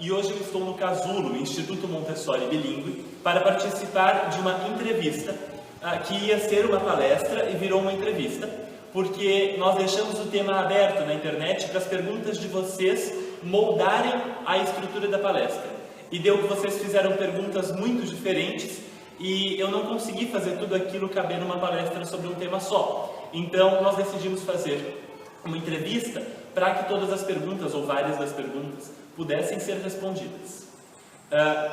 e hoje eu estou no Casulo, Instituto Montessori Bilíngue, para participar de uma entrevista que ia ser uma palestra e virou uma entrevista, porque nós deixamos o tema aberto na internet para as perguntas de vocês moldarem a estrutura da palestra. E deu que vocês fizeram perguntas muito diferentes e eu não consegui fazer tudo aquilo caber numa palestra sobre um tema só. Então nós decidimos fazer uma entrevista para que todas as perguntas, ou várias das perguntas, pudessem ser respondidas.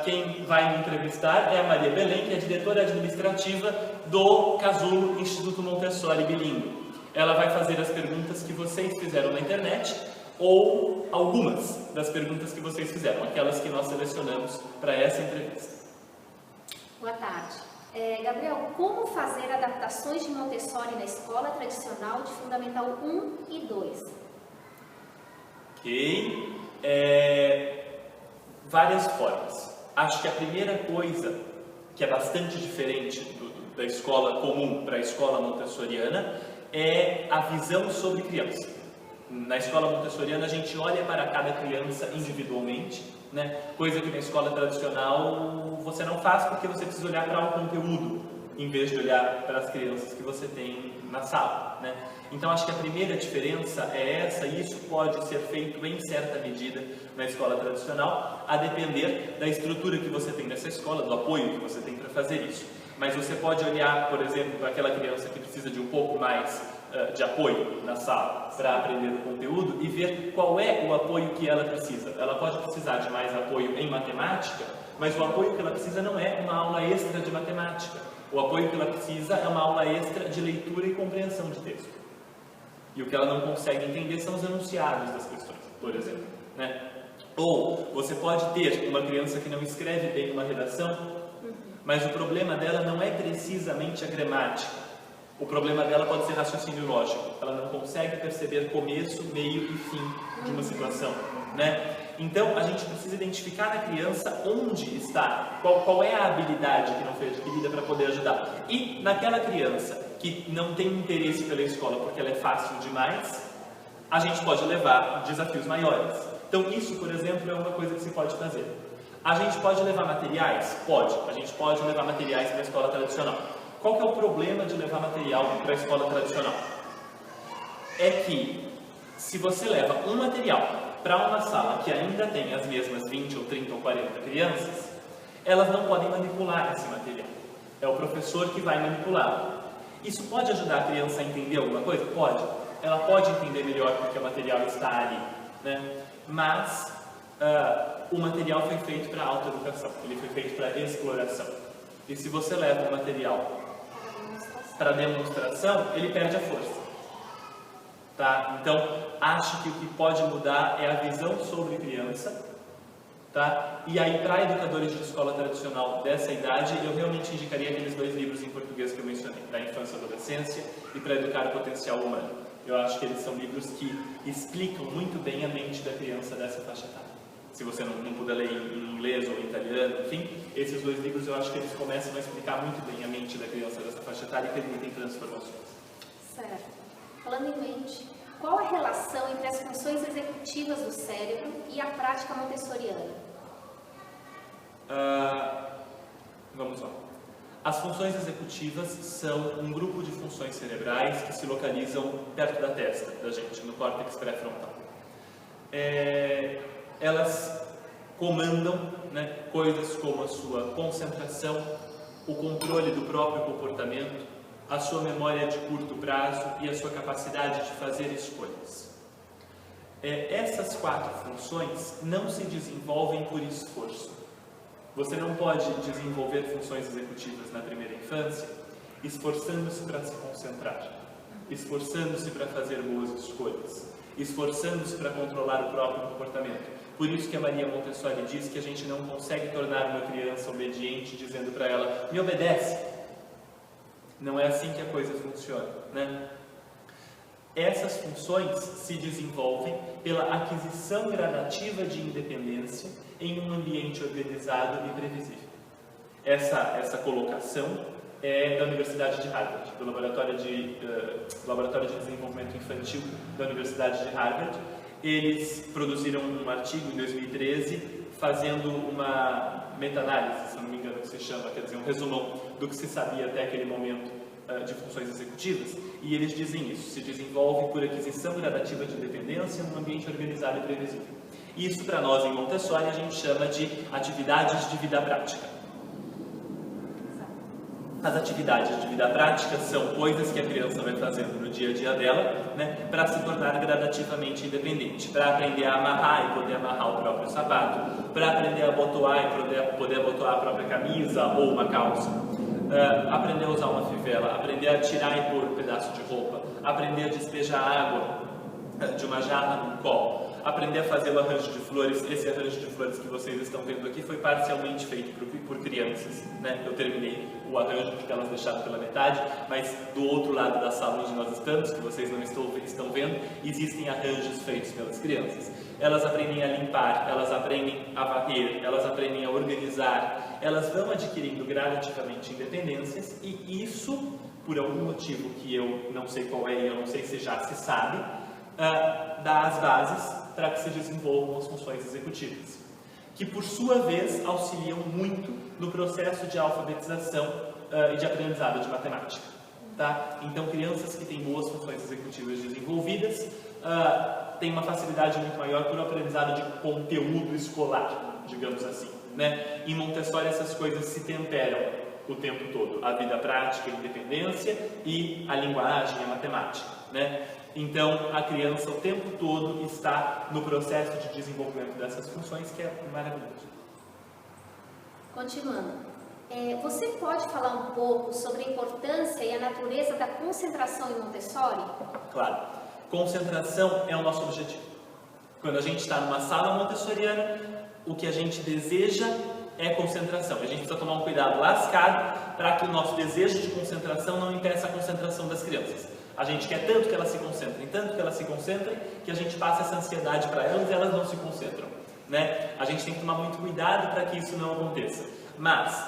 Quem vai me entrevistar é a Maria Belém, que é diretora administrativa do Casulo Instituto Montessori Bilíngue. Ela vai fazer as perguntas que vocês fizeram na internet, ou algumas das perguntas que vocês fizeram, aquelas que nós selecionamos para essa entrevista. Boa tarde. Gabriel, como fazer adaptações de Montessori na escola tradicional de Fundamental 1 e 2? Ok. Várias formas. Acho que a primeira coisa que é bastante diferente da escola comum para a escola montessoriana é a visão sobre criança. Na escola montessoriana a gente olha para cada criança individualmente, né? Coisa que na escola tradicional você não faz porque você precisa olhar para um conteúdo em vez de olhar para as crianças que você tem na sala, né? Então acho que a primeira diferença é essa, e isso pode ser feito em certa medida na escola tradicional, a depender da estrutura que você tem nessa escola, do apoio que você tem para fazer isso. Mas você pode olhar, por exemplo, para aquela criança que precisa de um pouco mais de apoio na sala para aprender o conteúdo e ver qual é o apoio que ela precisa. Ela pode precisar de mais apoio em matemática, mas o apoio que ela precisa não é uma aula extra de matemática. O apoio que ela precisa é uma aula extra de leitura e compreensão de texto. E o que ela não consegue entender são os enunciados das questões, por exemplo, né? Ou você pode ter uma criança que não escreve bem uma redação, mas o problema dela não é precisamente a gramática. O problema dela pode ser raciocínio lógico. Ela não consegue perceber começo, meio e fim de uma situação, né? Então, a gente precisa identificar na criança onde está, qual é a habilidade que não foi adquirida para poder ajudar. E naquela criança que não tem interesse pela escola porque ela é fácil demais, a gente pode levar desafios maiores. Então, isso, por exemplo, é uma coisa que se pode fazer. A gente pode levar materiais? Pode. A gente pode levar materiais para a escola tradicional. Qual que é o problema de levar material para a escola tradicional? É que, se você leva um material para uma sala que ainda tem as mesmas 20 ou 30 ou 40 crianças, elas não podem manipular esse material. É o professor que vai manipular. Isso pode ajudar a criança a entender alguma coisa? Pode. Ela pode entender melhor porque o material está ali, né? Mas o material foi feito para autoeducação, ele foi feito para exploração. E se você leva o material para demonstração, ele perde a força. Tá? Então, acho que o que pode mudar é a visão sobre criança. Tá? E aí, para educadores de escola tradicional dessa idade, eu realmente indicaria aqueles 2 livros em português que eu mencionei, da infância e adolescência e para educar o potencial humano. Eu acho que eles são livros que explicam muito bem a mente da criança dessa faixa etária. Se você não puder ler em inglês ou em italiano, enfim, esses 2 livros eu acho que eles começam a explicar muito bem a mente da criança dessa faixa etária e permitem transformações. Certo. Falando em mente, qual a relação entre as funções executivas do cérebro e a prática montessoriana? Vamos lá. As funções executivas são um grupo de funções cerebrais que se localizam perto da testa da gente, no córtex pré-frontal. Elas comandam, né, coisas como a sua concentração, o controle do próprio comportamento, a sua memória de curto prazo e a sua capacidade de fazer escolhas. Essas 4 funções não se desenvolvem por esforço. Você não pode desenvolver funções executivas na primeira infância esforçando-se para se concentrar, esforçando-se para fazer boas escolhas, esforçando-se para controlar o próprio comportamento. Por isso que a Maria Montessori diz que a gente não consegue tornar uma criança obediente dizendo para ela, me obedece. Não é assim que a coisa funciona, né? Essas funções se desenvolvem pela aquisição gradativa de independência em um ambiente organizado e previsível. Essa colocação é da Universidade de Harvard, do Laboratório de Desenvolvimento Infantil da Universidade de Harvard. Eles produziram um artigo em 2013 fazendo uma meta-análise, se não me engano que se chama, quer dizer, um resumão do que se sabia até aquele momento de funções executivas, e eles dizem isso: se desenvolve por aquisição gradativa de independência num ambiente organizado e previsível. Isso, para nós, em Montessori, a gente chama de atividades de vida prática. As atividades de vida prática são coisas que a criança vai fazendo no dia a dia dela, né, para se tornar gradativamente independente, para aprender a amarrar e poder amarrar o próprio sapato, para aprender a abotoar e poder abotoar a própria camisa ou uma calça, aprender a usar uma fivela, aprender a tirar e pôr um pedaço de roupa, aprender a despejar água de uma jarra num copo, aprender a fazer o arranjo de flores. Esse arranjo de flores que vocês estão vendo aqui foi parcialmente feito por crianças, né? Eu terminei o arranjo porque elas deixaram pela metade, mas do outro lado da sala onde nós estamos, que vocês não estão vendo, existem arranjos feitos pelas crianças. Elas aprendem a limpar, elas aprendem a varrer, elas aprendem a organizar, elas vão adquirindo gradativamente independências, e isso, por algum motivo que eu não sei qual é e eu não sei se já se sabe, dá as bases para que se desenvolvam as funções executivas, que por sua vez auxiliam muito no processo de alfabetização e de aprendizado de matemática. Tá? Então, crianças que têm boas funções executivas desenvolvidas têm uma facilidade muito maior para o aprendizado de conteúdo escolar, digamos assim. Né? Em Montessori, essas coisas se temperam o tempo todo: a vida prática, a independência e a linguagem, a matemática. Né? Então, a criança o tempo todo está no processo de desenvolvimento dessas funções, que é maravilhoso. Continuando, você pode falar um pouco sobre a importância e a natureza da concentração em Montessori? Claro. Concentração é o nosso objetivo. Quando a gente está numa sala montessoriana, o que a gente deseja é concentração. A gente precisa tomar um cuidado lascado para que o nosso desejo de concentração não impeça a concentração das crianças. A gente quer tanto que elas se concentrem, que a gente passa essa ansiedade para elas e elas não se concentram. Né? A gente tem que tomar muito cuidado para que isso não aconteça. Mas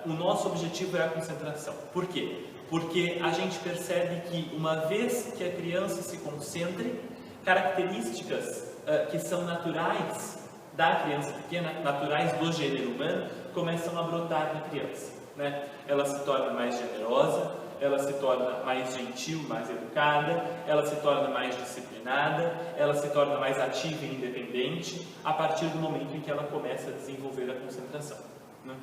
o nosso objetivo é a concentração. Por quê? Porque a gente percebe que uma vez que a criança se concentre, características que são naturais da criança pequena, naturais do gênero humano, começam a brotar na criança. Né? Ela se torna mais generosa, ela se torna mais gentil, mais educada, ela se torna mais disciplinada, ela se torna mais ativa e independente a partir do momento em que ela começa a desenvolver a concentração. Né?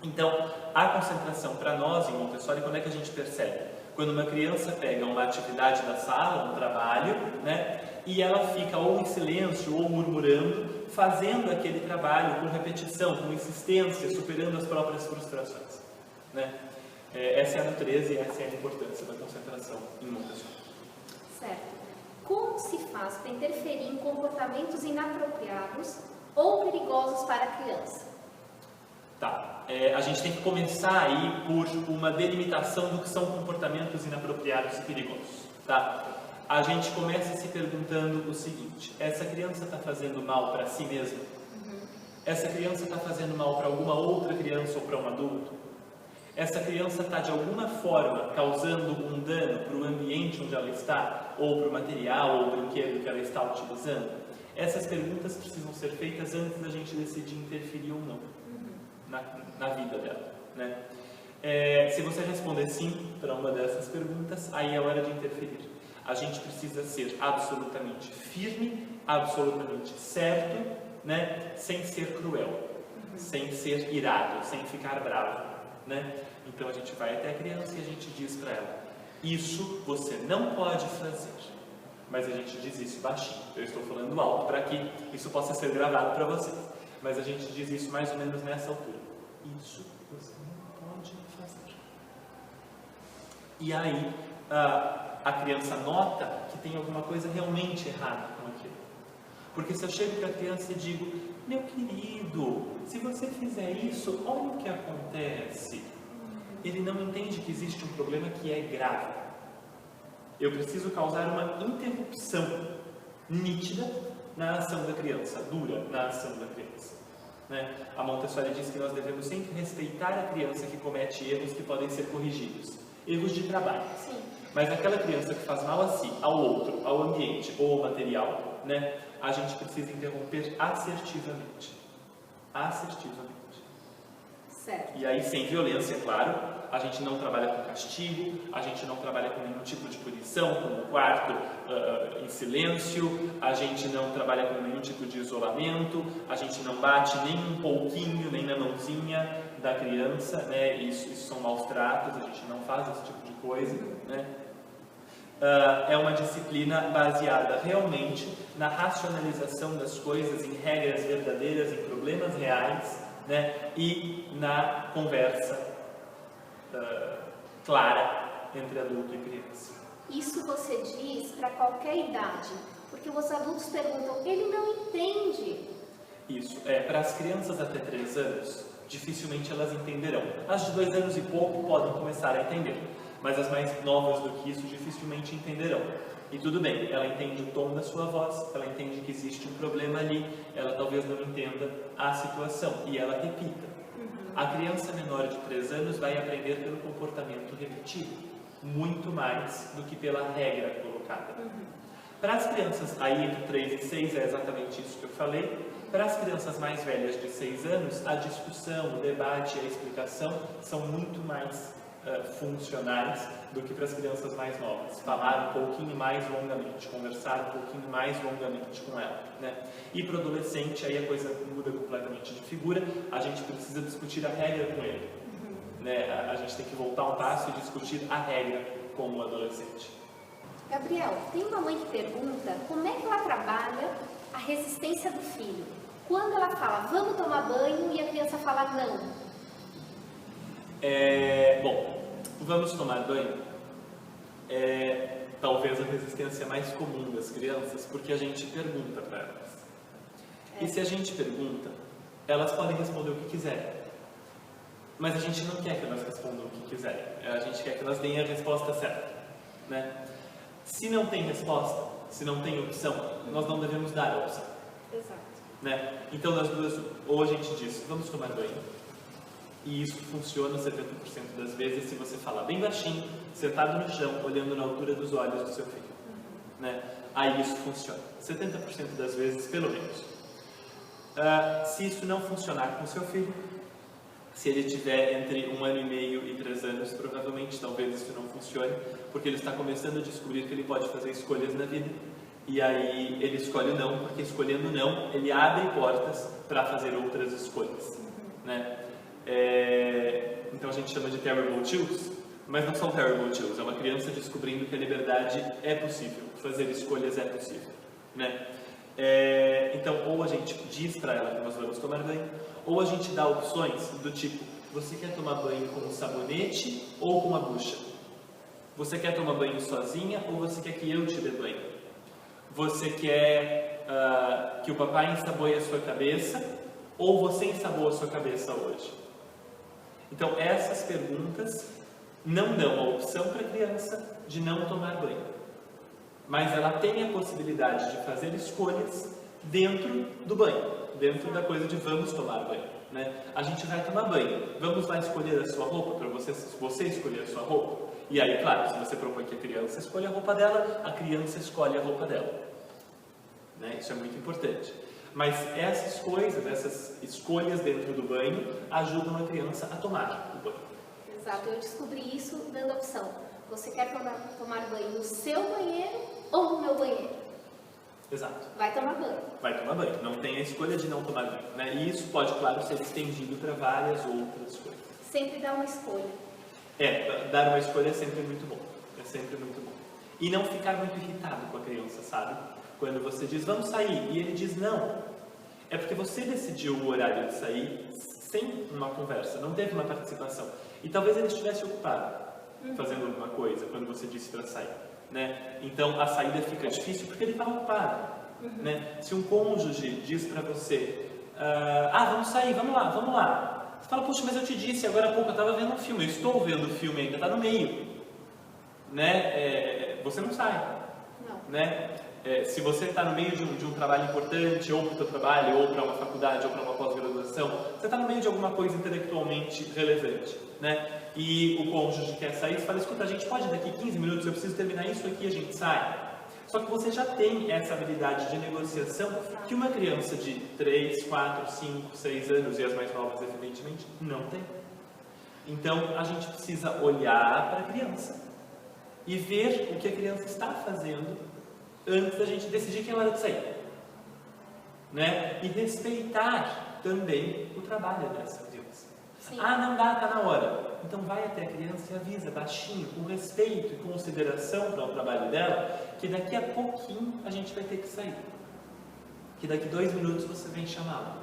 Então, a concentração para nós em Montessori, quando é que a gente percebe? Quando uma criança pega uma atividade da sala, um trabalho, né, e ela fica ou em silêncio ou murmurando, fazendo aquele trabalho com repetição, com insistência, superando as próprias frustrações. Né? Essa é a natureza e essa é a importância da concentração em Montessori. Certo. Como se faz para interferir em comportamentos inapropriados ou perigosos para a criança? Tá. A gente tem que começar aí por uma delimitação do que são comportamentos inapropriados e perigosos. Tá? A gente começa se perguntando o seguinte: essa criança está fazendo mal para si mesma? Essa criança está fazendo mal para alguma outra criança ou para um adulto? Essa criança está de alguma forma causando um dano para o ambiente onde ela está, ou para o material ou brinquedo que ela está utilizando? Essas perguntas precisam ser feitas antes da gente decidir interferir ou não na vida dela. Né? Se você responder sim para uma dessas perguntas, aí é hora de interferir. A gente precisa ser absolutamente firme, absolutamente certo, né? Sem ser cruel, sem ser irado, sem ficar bravo. Né? Então a gente vai até a criança e a gente diz para ela: isso você não pode fazer. Mas a gente diz isso baixinho. Eu estou falando alto para que isso possa ser gravado para vocês. Mas a gente diz isso mais ou menos nessa altura: isso você não pode fazer. E aí a criança nota que tem alguma coisa realmente errada com aquilo. Porque se eu chego para a criança e digo: meu querido, se você fizer isso, olha o que acontece. Ele não entende que existe um problema que é grave. Eu preciso causar uma interrupção nítida na ação da criança, dura na ação da criança. Né? A Montessori diz que nós devemos sempre respeitar a criança que comete erros que podem ser corrigidos. Erros de trabalho. Sim. Mas aquela criança que faz mal a si, ao outro, ao ambiente ou ao material, né, a gente precisa interromper assertivamente. assertivamente. Certo. E aí, sem violência, é claro, a gente não trabalha com castigo, a gente não trabalha com nenhum tipo de punição, como o quarto em silêncio, a gente não trabalha com nenhum tipo de isolamento, a gente não bate nem um pouquinho, nem na mãozinha da criança, né? Isso são maus tratos, a gente não faz esse tipo de coisa, né? É uma disciplina baseada realmente na racionalização das coisas, em regras verdadeiras, em problemas reais, né? E na conversa clara entre adulto e criança. Isso você diz para qualquer idade, porque os adultos perguntam, ele não entende. Isso, para as crianças até 3 anos, dificilmente elas entenderão. As de 2 anos e pouco podem começar a entender, mas as mais novas do que isso dificilmente entenderão. E tudo bem, ela entende o tom da sua voz, ela entende que existe um problema ali, ela talvez não entenda a situação e ela repita. A criança menor de 3 anos vai aprender pelo comportamento repetido, muito mais do que pela regra colocada. Para as crianças aí entre 3 e 6 é exatamente isso que eu falei. Para as crianças mais velhas de 6 anos, a discussão, o debate e a explicação são muito mais funcionais do que para as crianças mais novas. Falar um pouquinho mais longamente, conversar um pouquinho mais longamente com ela, né? E para o adolescente, aí a coisa muda completamente de figura, a gente precisa discutir a regra com ele, né? A gente tem que voltar um passo e discutir a regra com o adolescente. Gabriel, tem uma mãe que pergunta como é que ela trabalha a resistência do filho. Quando ela fala, vamos tomar banho, e a criança fala não. Bom, vamos tomar banho talvez a resistência mais comum das crianças, porque a gente pergunta para elas. E se a gente pergunta, elas podem responder o que quiserem. Mas a gente não quer que elas respondam o que quiserem. A gente quer que elas deem a resposta certa, né? Se não tem resposta, se não tem opção, nós não devemos dar a opção. Exato. Né? Então, das duas, ou a gente diz, vamos tomar banho. E isso funciona 70% das vezes se você falar bem baixinho, sentado no chão, olhando na altura dos olhos do seu filho. Né? Aí isso funciona. 70% das vezes, pelo menos. Se isso não funcionar com o seu filho, se ele tiver entre 1 ano e meio e 3 anos, provavelmente talvez isso não funcione, porque ele está começando a descobrir que ele pode fazer escolhas na vida. E aí ele escolhe o não, porque escolhendo o não, ele abre portas para fazer outras escolhas. Né? Então a gente chama de terrible twos, mas não são terrible twos, é uma criança descobrindo que a liberdade é possível, fazer escolhas é possível, né? Então ou a gente diz para ela que nós vamos tomar banho, ou a gente dá opções do tipo, você quer tomar banho com um sabonete ou com uma bucha? Você quer tomar banho sozinha ou você quer que eu te dê banho? Você quer que o papai ensaboe a sua cabeça ou você ensaboa a sua cabeça hoje? Então, essas perguntas não dão a opção para a criança de não tomar banho. Mas ela tem a possibilidade de fazer escolhas dentro do banho, dentro da coisa de vamos tomar banho. Né? A gente vai tomar banho, vamos lá escolher a sua roupa, para você escolher a sua roupa. E aí, claro, se você propõe que a criança escolha a roupa dela, a criança escolhe a roupa dela. Né? Isso é muito importante. Mas essas coisas, essas escolhas dentro do banho, ajudam a criança a tomar o banho. Exato, eu descobri isso dando a opção. Você quer tomar banho no seu banheiro ou no meu banheiro? Exato. Vai tomar banho. Vai tomar banho. Não tem a escolha de não tomar banho. Né? E isso pode, claro, ser estendido para várias outras coisas. Sempre dá uma escolha. Dar uma escolha é sempre muito bom. É sempre muito bom. E não ficar muito irritado com a criança, sabe? Quando você diz, vamos sair, e ele diz não, é porque você decidiu o horário de sair sem uma conversa, não teve uma participação. E talvez ele estivesse ocupado fazendo alguma coisa quando você disse para sair. Né? Então a saída fica difícil porque ele está ocupado. Né? Se um cônjuge diz para você, vamos sair, vamos lá. Você fala, poxa, mas eu te disse agora há pouco, eu estava vendo um filme, eu estou vendo o filme ainda, está no meio. Né? Você não sai. Não. Né? Se você está no meio de um trabalho importante, ou para o seu trabalho, ou para uma faculdade, ou para uma pós-graduação, você está no meio de alguma coisa intelectualmente relevante, né? E o cônjuge quer sair, você fala, escuta, a gente pode daqui 15 minutos, eu preciso terminar isso aqui, a gente sai. Só Só que você já tem essa habilidade de negociação que uma criança de 3, 4, 5, 6 anos, e as mais novas evidentemente, não tem. Então a gente precisa olhar para a criança e ver o que a criança está fazendo antes da gente decidir que é hora de sair. Né? E respeitar também o trabalho dessa criança. Sim. Ah, não dá, está na hora. Então vai até a criança e avisa baixinho, com respeito e consideração para o trabalho dela, que daqui a pouquinho a gente vai ter que sair. Que daqui 2 minutos você vem chamá-la.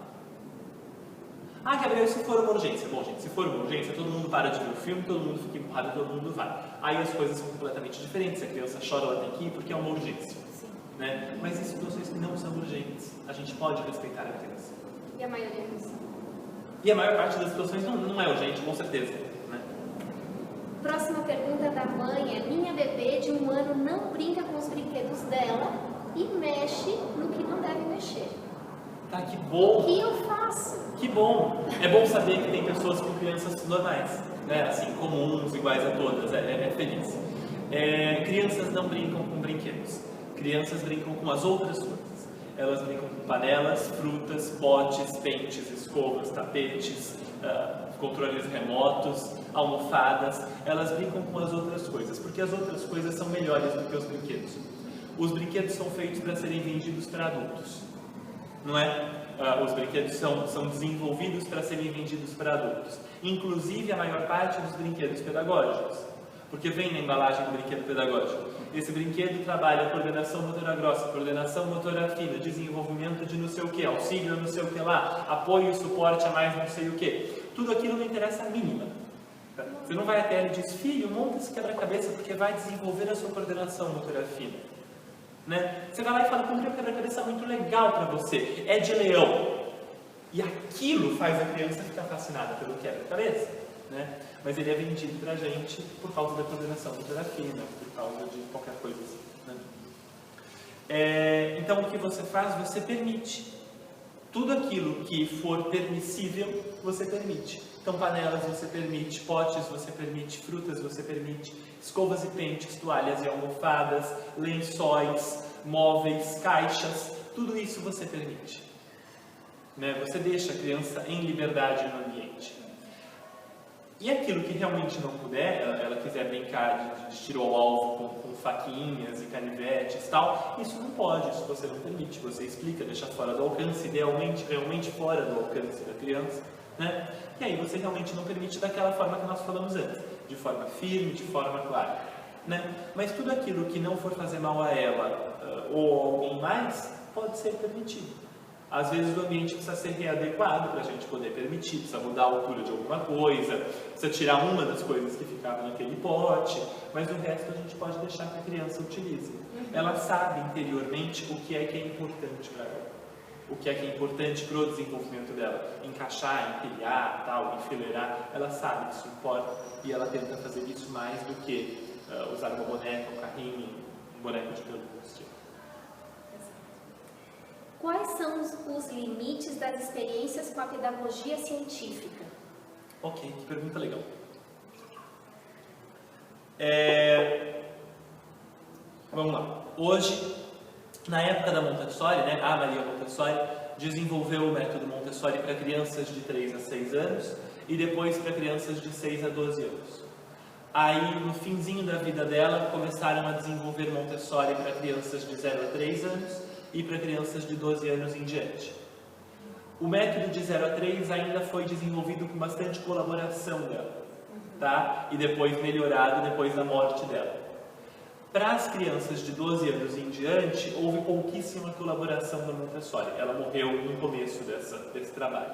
Ah, Gabriel, se for uma urgência? Bom, gente, se for uma urgência, todo mundo para de ver o filme, todo mundo fica empurrado e todo mundo vai. Aí as coisas são completamente diferentes. Se a criança chora, ela tem que ir porque é uma urgência. Né? Mas em situações que não são urgentes, a gente pode respeitar a criança. E a maioria não são. E a maior parte das situações não é urgente, com certeza. Né? Próxima pergunta da mãe é: minha bebê de 1 ano não brinca com os brinquedos dela e mexe no que não deve mexer. Tá, que bom! O que eu faço? Que bom! É bom saber que tem pessoas com crianças normais, né? Assim, comuns, iguais a todas, é feliz. Crianças não brincam com brinquedos. Crianças brincam com as outras coisas. Elas brincam com panelas, frutas, potes, pentes, escovas, tapetes, controles remotos, almofadas. Elas brincam com as outras coisas, porque as outras coisas são melhores do que os brinquedos. Os brinquedos são feitos para serem vendidos para adultos, não é? Os brinquedos são desenvolvidos para serem vendidos para adultos. Inclusive a maior parte dos brinquedos pedagógicos. Porque vem na embalagem do brinquedo pedagógico. Esse brinquedo trabalha coordenação motora grossa, coordenação motora fina, desenvolvimento de não sei o que, auxílio a não sei o que lá, apoio e suporte a mais não sei o que. Tudo aquilo não interessa a mínima. Você não vai até ela e diz: filho, monta esse quebra-cabeça porque vai desenvolver a sua coordenação motora fina. Né? Você vai lá e fala: comprei um quebra-cabeça muito legal para você, é de leão. E aquilo faz a criança ficar fascinada pelo quebra-cabeça. Né? Mas ele é vendido pra gente por causa da coordenação motora fina, por causa de qualquer coisa assim. Né? Então o que você faz? Você permite. Tudo aquilo que for permissível, você permite. Então panelas você permite, potes você permite, frutas você permite, escovas e pentes, toalhas e almofadas, lençóis, móveis, caixas, tudo isso você permite. Né? Você deixa a criança em liberdade no ambiente. E aquilo que realmente não puder, ela quiser brincar de tiro ao alvo com faquinhas e canivetes e tal, isso não pode, isso você não permite, você explica, deixa fora do alcance, idealmente, realmente fora do alcance da criança, né? E aí você realmente não permite daquela forma que nós falamos antes, de forma firme, de forma clara, né? Mas tudo aquilo que não for fazer mal a ela ou a alguém mais, pode ser permitido. Às vezes o ambiente precisa ser readequado para a gente poder permitir, precisa mudar a altura de alguma coisa, precisa tirar uma das coisas que ficavam naquele pote, mas o resto a gente pode deixar que a criança utilize. Ela sabe interiormente o que é importante para ela, o que é importante para o desenvolvimento dela, encaixar, empilhar, tal, enfileirar, ela sabe que isso importa e ela tenta fazer isso mais do que usar uma boneca, um carrinho, um boneco de pelúcia. Quais são os limites das experiências com a pedagogia científica? Ok, que pergunta legal. Vamos lá. Hoje, na época da Montessori, né, a Maria Montessori desenvolveu o método Montessori para crianças de 3 a 6 anos e depois para crianças de 6 a 12 anos. Aí, no finzinho da vida dela, começaram a desenvolver Montessori para crianças de 0 a 3 anos e para crianças de 12 anos em diante. O método de 0 a 3 ainda foi desenvolvido com bastante colaboração dela, tá? E depois melhorado depois da morte dela. Para as crianças de 12 anos em diante, houve pouquíssima colaboração da Montessori. Ela morreu no começo desse trabalho.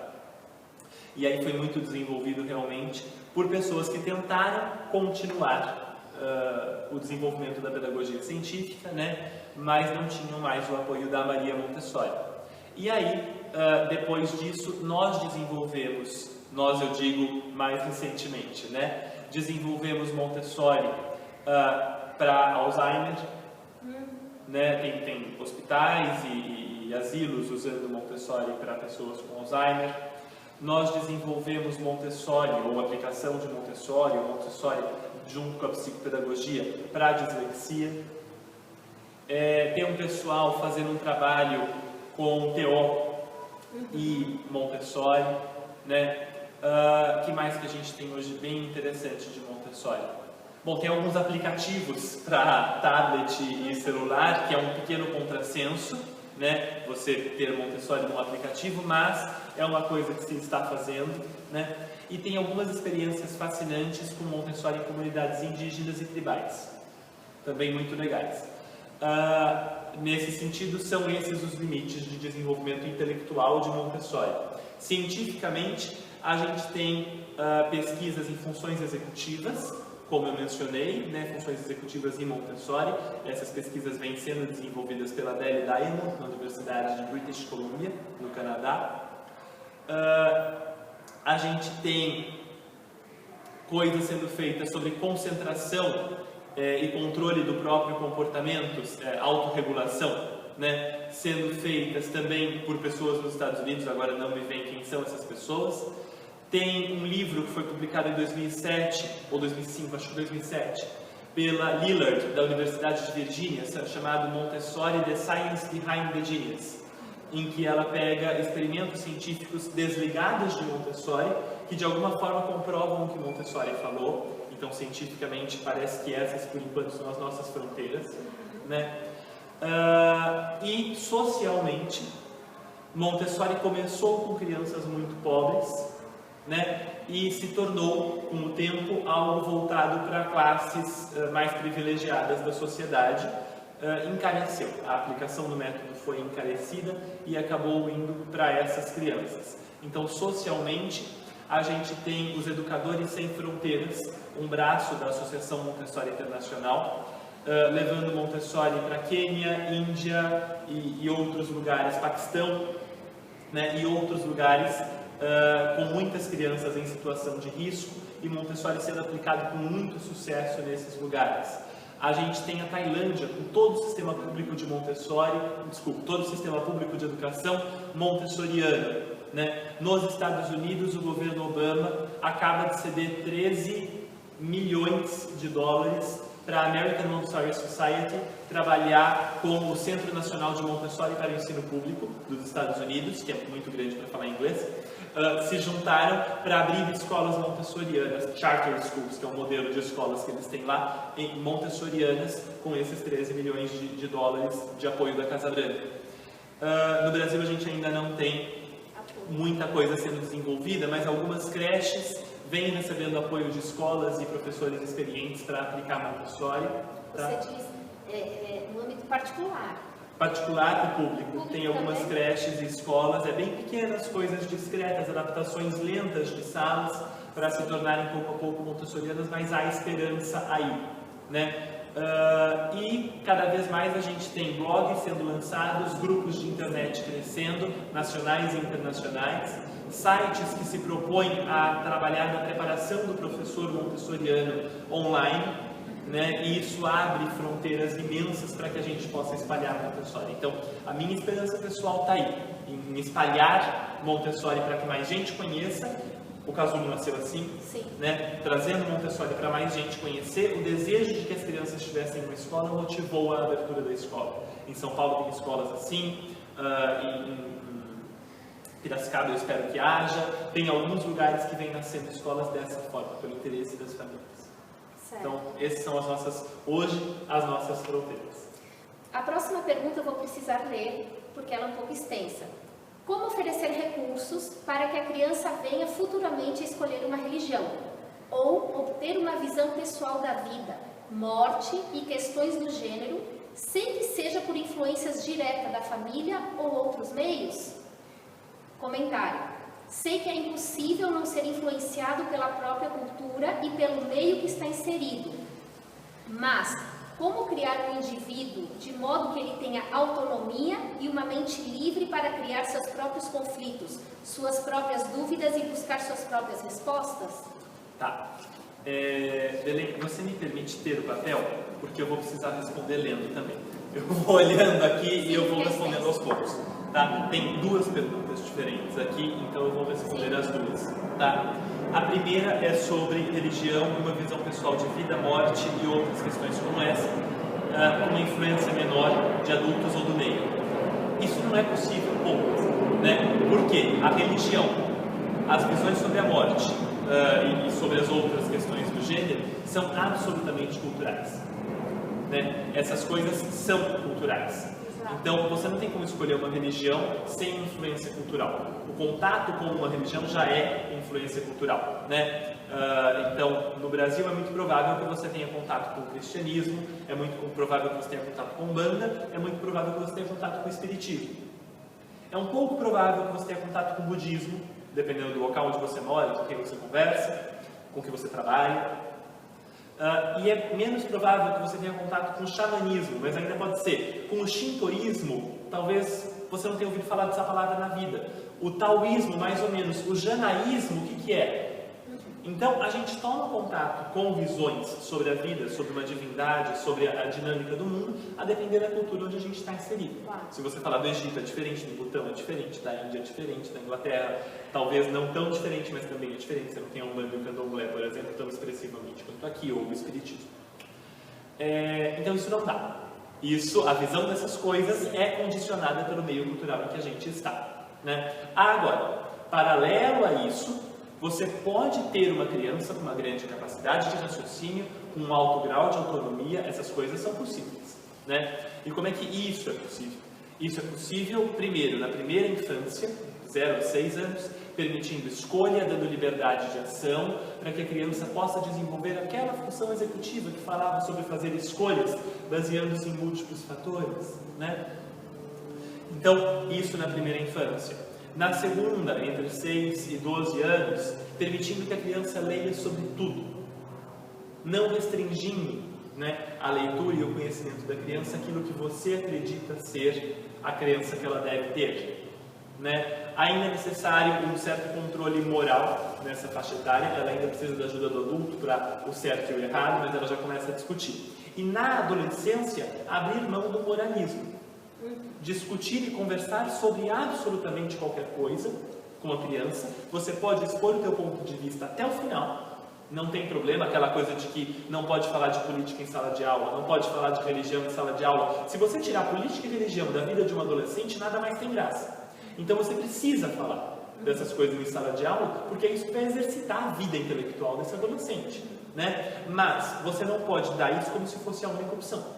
E aí foi muito desenvolvido realmente por pessoas que tentaram continuar o desenvolvimento da pedagogia científica, né? Mas não tinham mais o apoio da Maria Montessori. E aí, depois disso, nós desenvolvemos, eu digo mais recentemente, né? Desenvolvemos Montessori para Alzheimer, né? Tem hospitais e asilos usando Montessori para pessoas com Alzheimer. Nós desenvolvemos Montessori, ou aplicação de Montessori, ou Montessori junto com a psicopedagogia para a dislexia. Tem um pessoal fazendo um trabalho com TO e Montessori, né? Que mais que a gente tem hoje bem interessante de Montessori? Bom, tem alguns aplicativos para tablet e celular, que é um pequeno contrassenso, né? Você ter Montessori num aplicativo, mas é uma coisa que se está fazendo, né? E tem algumas experiências fascinantes com Montessori em comunidades indígenas e tribais, também muito legais. Nesse sentido, são esses os limites de desenvolvimento intelectual de Montessori. Cientificamente, a gente tem pesquisas em funções executivas, como eu mencionei, né, funções executivas em Montessori. Essas pesquisas vêm sendo desenvolvidas pela Adele Diamond, na Universidade de British Columbia, no Canadá. A gente tem coisas sendo feitas sobre concentração e controle do próprio comportamento, autorregulação, né, sendo feitas também por pessoas nos Estados Unidos. Agora não me vem quem são essas pessoas. Tem um livro que foi publicado em 2007, ou 2005, acho que 2007, pela Lillard, da Universidade de Virgínia, chamado Montessori, The Science Behind the Genius, em que ela pega experimentos científicos desligados de Montessori, que de alguma forma comprovam o que Montessori falou. Então, cientificamente, parece que essas, por enquanto, são as nossas fronteiras, né? E, socialmente, Montessori começou com crianças muito pobres, né? E se tornou, com o tempo, algo voltado para classes mais privilegiadas da sociedade. Encareceu. A aplicação do método foi encarecida e acabou indo para essas crianças. Então, socialmente, a gente tem os Educadores Sem Fronteiras, um braço da Associação Montessori Internacional, levando Montessori para Quênia, Índia e outros lugares, Paquistão, né, e outros lugares com muitas crianças em situação de risco, e Montessori sendo aplicado com muito sucesso nesses lugares. A gente tem a Tailândia, com todo o sistema público de todo o sistema público de educação montessoriano, né? Nos Estados Unidos, o governo Obama acaba de ceder 13 milhões de dólares para a American Montessori Society trabalhar com o Centro Nacional de Montessori para o Ensino Público dos Estados Unidos, que é muito grande para falar inglês. Se juntaram para abrir escolas montessorianas, charter schools, que é um modelo de escolas que eles têm lá, montessorianas, com esses 13 milhões de dólares de apoio da Casa Branca. No Brasil a gente ainda não tem muita coisa sendo desenvolvida, mas algumas creches vêm recebendo apoio de escolas e professores experientes para aplicar Montessori. Tá? Você diz no âmbito particular. Particular e público. Tem algumas creches e escolas, bem pequenas, coisas discretas, adaptações lentas de salas para se tornarem pouco a pouco montessorianas, mas há esperança aí, né? E cada vez mais a gente tem blogs sendo lançados, grupos de internet crescendo, nacionais e internacionais, sites que se propõem a trabalhar na preparação do professor montessoriano online, né? E isso abre fronteiras imensas para que a gente possa espalhar Montessori. Então, a minha esperança pessoal está aí, em espalhar Montessori para que mais gente conheça. O Casulo nasceu assim, né? Trazendo Montessori para mais gente conhecer. O desejo de que as crianças estivessem em uma escola motivou a abertura da escola. Em São Paulo tem escolas assim, em Piracicaba eu espero que haja. Tem alguns lugares que vêm nascendo escolas dessa forma, pelo interesse das famílias. Certo. Então, essas são as nossas fronteiras. A próxima pergunta eu vou precisar ler, porque ela é um pouco extensa. Como oferecer recursos para que a criança venha futuramente a escolher uma religião? Ou obter uma visão pessoal da vida, morte e questões do gênero, sem que seja por influências diretas da família ou outros meios? Comentário. Sei que é impossível não ser influenciado pela própria cultura e pelo meio que está inserido. Mas, como criar um indivíduo de modo que ele tenha autonomia e uma mente livre para criar seus próprios conflitos, suas próprias dúvidas e buscar suas próprias respostas? Tá. Belém, você me permite ter o papel? Porque eu vou precisar responder lendo também. Eu vou olhando aqui e eu vou respondendo aos poucos. Tá? Tem duas perguntas diferentes aqui, então eu vou responder as duas. Tá? A primeira é sobre religião e uma visão pessoal de vida, morte e outras questões como essa. com uma influência menor de adultos ou do meio. Isso não é possível, ponto, né? Porque a religião, as visões sobre a morte e sobre as outras questões do gênero são absolutamente culturais, né? Essas coisas são culturais. Então, você não tem como escolher uma religião sem influência cultural. O contato com uma religião já é influência cultural, né? Então, no Brasil é muito provável que você tenha contato com o cristianismo, é muito provável que você tenha contato com Umbanda, é muito provável que você tenha contato com o espiritismo. É um pouco provável que você tenha contato com o budismo, dependendo do local onde você mora, com quem você conversa, com quem você trabalha. E é menos provável que você tenha contato com o xamanismo, mas ainda pode ser. Com o shintoísmo, talvez você não tenha ouvido falar dessa palavra na vida. O taoísmo, mais ou menos. O janaísmo, o que é? Então, a gente toma contato com visões sobre a vida, sobre uma divindade, sobre a dinâmica do mundo, a depender da cultura onde a gente está inserido. Se você falar do Egito é diferente, do Butão é diferente, da Índia é diferente, da Inglaterra talvez não tão diferente, mas também é diferente. Você não tem a Umbanda e o Candomblé, por exemplo, tão expressivamente quanto aqui, ou o Espiritismo. Então, isso não dá. A visão dessas coisas é condicionada pelo meio cultural em que a gente está, né? Agora, paralelo a isso, você pode ter uma criança com uma grande capacidade de raciocínio, com um alto grau de autonomia, essas coisas são possíveis, né? E como é que isso é possível? Isso é possível, primeiro, na primeira infância, 0 a 6 anos, permitindo escolha, dando liberdade de ação, para que a criança possa desenvolver aquela função executiva que falava sobre fazer escolhas, baseando-se em múltiplos fatores, né? Então, isso na primeira infância. Na segunda, entre 6 e 12 anos, permitindo que a criança leia sobre tudo, não restringindo, né, a leitura e o conhecimento da criança aquilo que você acredita ser a crença que ela deve ter, né? Ainda é necessário um certo controle moral nessa faixa etária, ela ainda precisa da ajuda do adulto para o certo e o errado, mas ela já começa a discutir. E na adolescência, abrir mão do moralismo. Discutir e conversar sobre absolutamente qualquer coisa com a criança. Você pode expor o teu ponto de vista até o final, não tem problema, aquela coisa de que não pode falar de política em sala de aula, não pode falar de religião em sala de aula. Se você tirar política e religião da vida de um adolescente, nada mais tem graça. Então você precisa falar dessas coisas em sala de aula, porque é isso que vai exercitar a vida intelectual desse adolescente, né? Mas você não pode dar isso como se fosse a única opção.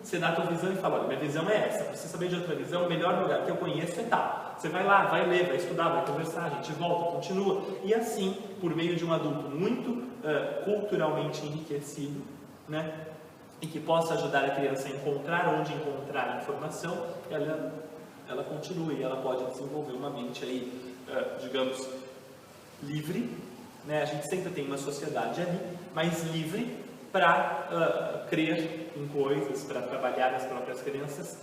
Você dá a tua visão e fala, olha, minha visão é essa, para você saber de outra visão, o melhor lugar que eu conheço é tal. Você vai lá, vai ler, vai estudar, vai conversar, a gente volta, continua. E assim, por meio de um adulto muito culturalmente enriquecido, né, e que possa ajudar a criança a encontrar onde encontrar informação, ela continua e ela pode desenvolver uma mente aí, digamos, livre, né? A gente sempre tem uma sociedade ali, mas livre para crer em coisas, para trabalhar as próprias crenças.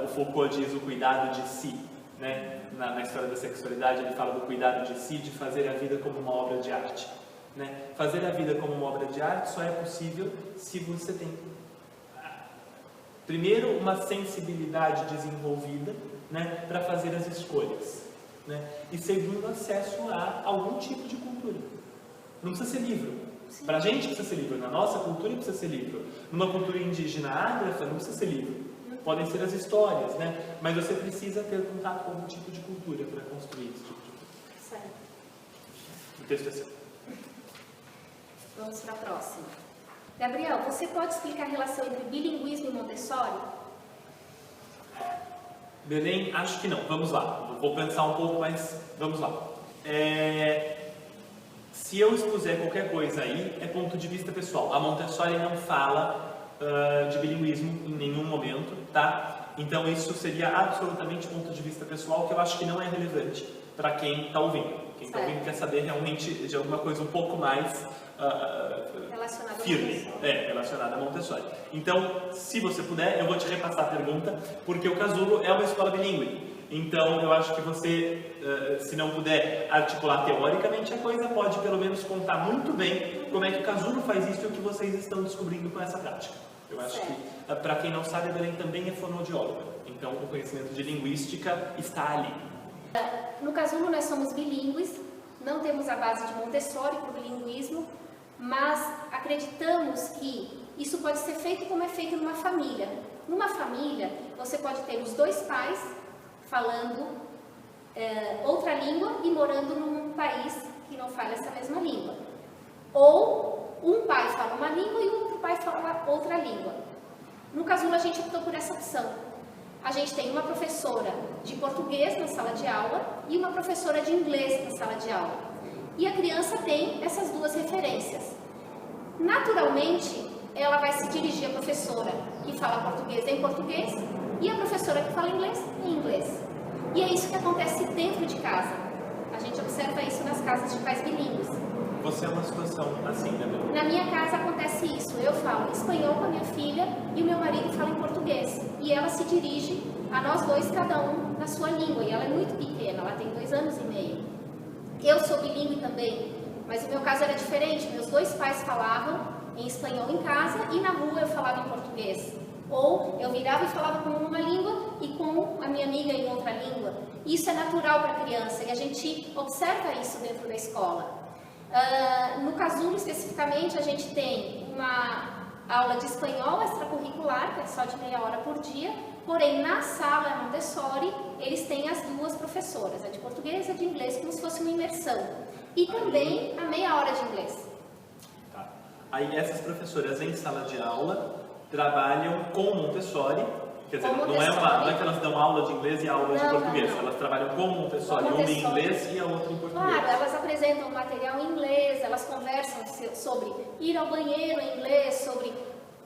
O Foucault diz o cuidado de si, né? Na história da sexualidade ele fala do cuidado de si, de fazer a vida como uma obra de arte, né? Fazer a vida como uma obra de arte só é possível se você tem, primeiro, uma sensibilidade desenvolvida, né, para fazer as escolhas, né? E segundo, acesso a algum tipo de cultura. Não precisa ser livro. Para a gente precisa ser livro, na nossa cultura precisa ser livro. Numa cultura indígena ágrafa não precisa ser livro. Podem ser as histórias, né? Mas você precisa ter contato com algum tipo de cultura para construir esse tipo de cultura. Certo. O texto é seu. Vamos para a próxima. Gabriel, você pode explicar a relação entre bilinguismo e Montessori? Belém, acho que não. Vamos lá. Vou pensar um pouco, mas vamos lá. Se eu expuser qualquer coisa aí, é ponto de vista pessoal. A Montessori não fala de bilinguismo em nenhum momento, tá? Então isso seria absolutamente ponto de vista pessoal, que eu acho que não é relevante para quem está ouvindo. Quem está ouvindo quer saber realmente de alguma coisa um pouco mais firme, relacionada a Montessori. Então, se você puder, eu vou te repassar a pergunta, porque o Casulo é uma escola bilíngue. Então, eu acho que você, se não puder articular teoricamente a coisa, pode pelo menos contar muito bem como é que o Casulo faz isso e o que vocês estão descobrindo com essa prática. Eu acho que, para quem não sabe, a Belém também é fonoaudióloga. Então, o conhecimento de linguística está ali. No Casulo, nós somos bilíngues, não temos a base de Montessori para o bilinguismo, mas acreditamos que isso pode ser feito como é feito numa família. Numa família, você pode ter os dois pais falando outra língua e morando num país que não fala essa mesma língua. Ou um pai fala uma língua e o outro pai fala outra língua. No casulo, a gente optou por essa opção. A gente tem uma professora de português na sala de aula e uma professora de inglês na sala de aula. E a criança tem essas duas referências. Naturalmente, ela vai se dirigir à professora que fala português em português e a professora que fala inglês em inglês. E é isso que acontece dentro de casa. A gente observa isso nas casas de pais bilíngues. Você é uma situação assim, né, Belu? Na minha casa acontece isso. Eu falo espanhol com a minha filha e o meu marido fala em português. E ela se dirige a nós dois, cada um na sua língua. E ela é muito pequena, ela tem 2 anos e meio. Eu sou bilíngue também, mas o meu caso era diferente. Meus dois pais falavam em espanhol em casa e na rua eu falava em português. Ou eu virava e falava com uma língua e com a minha amiga em outra língua. Isso é natural para a criança e a gente observa isso dentro da escola. No casulo, especificamente, a gente tem uma aula de espanhol extracurricular, que é só de meia hora por dia, porém, na sala Montessori, eles têm as duas professoras, a de português e a de inglês, como se fosse uma imersão. E também a meia hora de inglês. Tá. Aí essas professoras em sala de aula trabalham com Montessori. Quer dizer, não é que elas dão aula de inglês e aula de português, elas trabalham com Montessori, uma em inglês e a outra em português. Claro, elas apresentam material em inglês, elas conversam sobre ir ao banheiro em inglês, sobre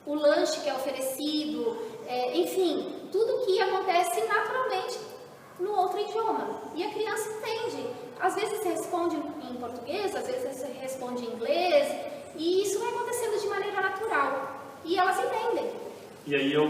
o lanche que é oferecido, enfim, tudo que acontece naturalmente no outro idioma. E a criança entende. Às vezes responde em português, às vezes responde em inglês, e isso vai acontecendo de maneira natural. E elas entendem. E aí eu